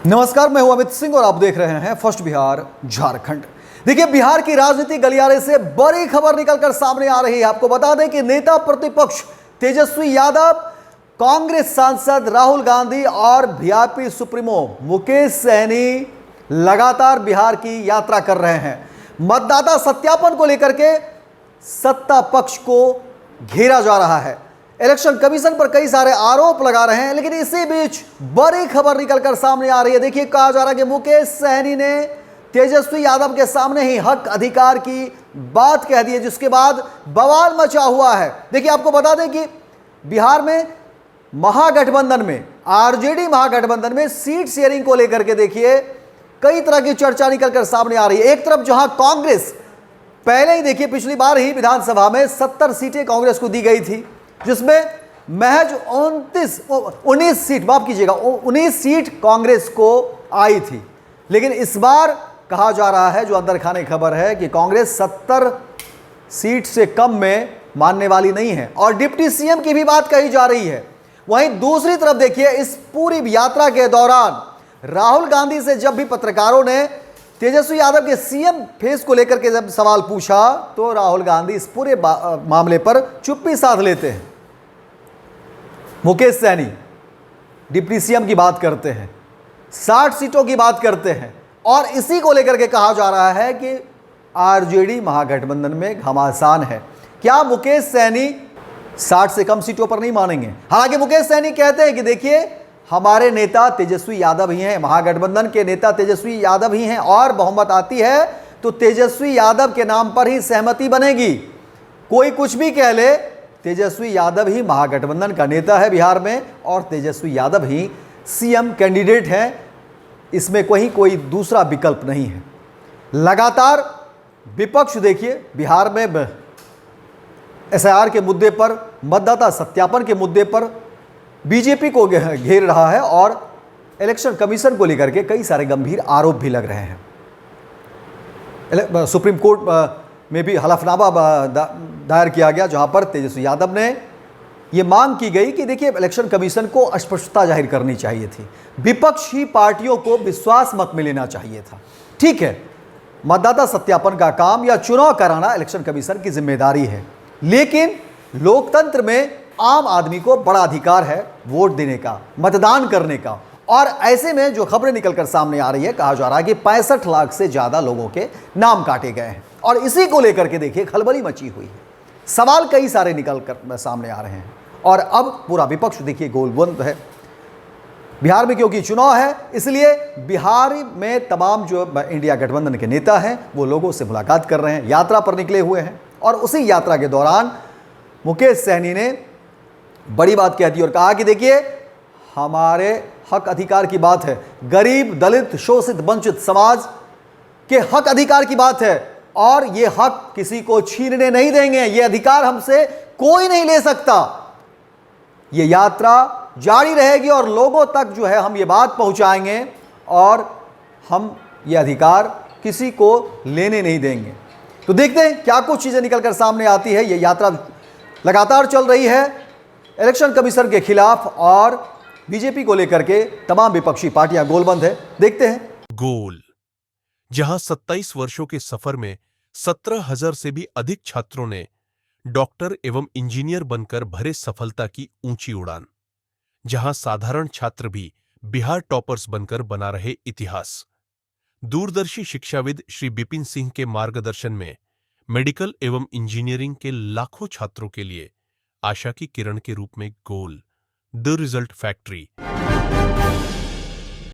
नमस्कार, मैं हूं अमित सिंह और आप देख रहे हैं फर्स्ट बिहार झारखंड। देखिए, बिहार की राजनीति गलियारे से बड़ी खबर निकलकर सामने आ रही है। आपको बता दें कि नेता प्रतिपक्ष तेजस्वी यादव, कांग्रेस सांसद राहुल गांधी और वीआईपी सुप्रीमो मुकेश सहनी लगातार बिहार की यात्रा कर रहे हैं। मतदाता सत्यापन को लेकर के सत्ता पक्ष को घेरा जा रहा है। इलेक्शन कमीशन पर कई सारे आरोप लगा रहे हैं, लेकिन इसी बीच बड़ी खबर निकलकर सामने आ रही है। देखिए, कहा जा रहा है कि मुकेश सहनी ने तेजस्वी यादव के सामने ही हक अधिकार की बात कह दी है, जिसके बाद बवाल मचा हुआ है। देखिए, आपको बता दें कि बिहार में महागठबंधन में, आरजेडी महागठबंधन में सीट शेयरिंग को लेकर के देखिए कई तरह की चर्चा निकलकर सामने आ रही है। एक तरफ जहां कांग्रेस पहले ही देखिए पिछली बार ही विधानसभा में 70 सीटें कांग्रेस को दी गई थी, जिसमें महज 19 सीट, माफ कीजिएगा, 19 सीट कांग्रेस को आई थी। लेकिन इस बार कहा जा रहा है, जो अंदर खाने खबर है, कि कांग्रेस 70 सीट से कम में मानने वाली नहीं है और डिप्टी सीएम की भी बात कही जा रही है। वहीं दूसरी तरफ देखिए, इस पूरी यात्रा के दौरान राहुल गांधी से जब भी पत्रकारों ने तेजस्वी यादव के सीएम फेस को लेकर के जब सवाल पूछा, तो राहुल गांधी इस पूरे मामले पर चुप्पी साध लेते हैं। मुकेश सहनी डिप्टी सीएम की बात करते हैं, 60 सीटों की बात करते हैं और इसी को लेकर के कहा जा रहा है कि आरजेडी महागठबंधन में घमासान है। क्या मुकेश सहनी 60 से कम सीटों पर नहीं मानेंगे? हालांकि मुकेश सहनी कहते हैं कि देखिए, हमारे नेता तेजस्वी यादव ही हैं, महागठबंधन के नेता तेजस्वी यादव ही हैं और बहुमत आती है तो तेजस्वी यादव के नाम पर ही सहमति बनेगी। कोई कुछ भी कह ले, तेजस्वी यादव ही महागठबंधन का नेता है बिहार में और तेजस्वी यादव ही सीएम कैंडिडेट हैं। इसमें कोई दूसरा विकल्प नहीं है। लगातार विपक्ष देखिए बिहार में एसआईआर के मुद्दे पर, मतदाता सत्यापन के मुद्दे पर बीजेपी को घेर रहा है और इलेक्शन कमीशन को लेकर के कई सारे गंभीर आरोप भी लग रहे हैं। सुप्रीम कोर्ट में भी हलफनामा दायर किया गया, जहां पर तेजस्वी यादव ने यह मांग की गई कि देखिए, इलेक्शन कमीशन को स्पष्टता जाहिर करनी चाहिए थी, विपक्षी पार्टियों को विश्वास मत में लेना चाहिए था। ठीक है, मतदाता सत्यापन का काम या चुनाव कराना इलेक्शन कमीशन की जिम्मेदारी है, लेकिन लोकतंत्र में आम आदमी को बड़ा अधिकार है वोट देने का, मतदान करने का। और ऐसे में जो खबरें निकलकर सामने आ रही है, कहा जा रहा है कि 65 लाख से ज्यादा लोगों के नाम काटे गए हैं और इसी को लेकर के देखिए खलबली मची हुई है। सवाल कई सारे निकलकर सामने आ रहे हैं और अब पूरा विपक्ष देखिए गोलबंद है। बिहार में क्योंकि चुनाव है, इसलिए बिहार में तमाम जो इंडिया गठबंधन के नेता हैं वो लोगों से मुलाकात कर रहे हैं, यात्रा पर निकले हुए हैं। और उसी यात्रा के दौरान मुकेश सहनी ने बड़ी बात कह दी और कहा कि देखिए, हमारे हक अधिकार की बात है, गरीब, दलित, शोषित, वंचित समाज के हक अधिकार की बात है और ये हक किसी को छीनने नहीं देंगे, ये अधिकार हमसे कोई नहीं ले सकता। ये यात्रा जारी रहेगी और लोगों तक जो है हम ये बात पहुंचाएंगे और हम ये अधिकार किसी को लेने नहीं देंगे। तो देखते हैं क्या कुछ चीजें निकलकर सामने आती है। ये यात्रा लगातार चल रही है इलेक्शन कमीशन के खिलाफ और बीजेपी को लेकर के तमाम विपक्षी पार्टियां गोलबंद है। देखते हैं। गोल, जहां 27 वर्षों के सफर में 17,000 से भी अधिक छात्रों ने डॉक्टर एवं इंजीनियर बनकर भरे सफलता की ऊंची उड़ान, जहां साधारण छात्र भी बिहार टॉपर्स बनकर बना रहे इतिहास। दूरदर्शी शिक्षाविद श्री बिपिन सिंह के मार्गदर्शन में मेडिकल एवं इंजीनियरिंग के लाखों छात्रों के लिए आशा की किरण के रूप में गोल, द रिजल्ट फैक्ट्री।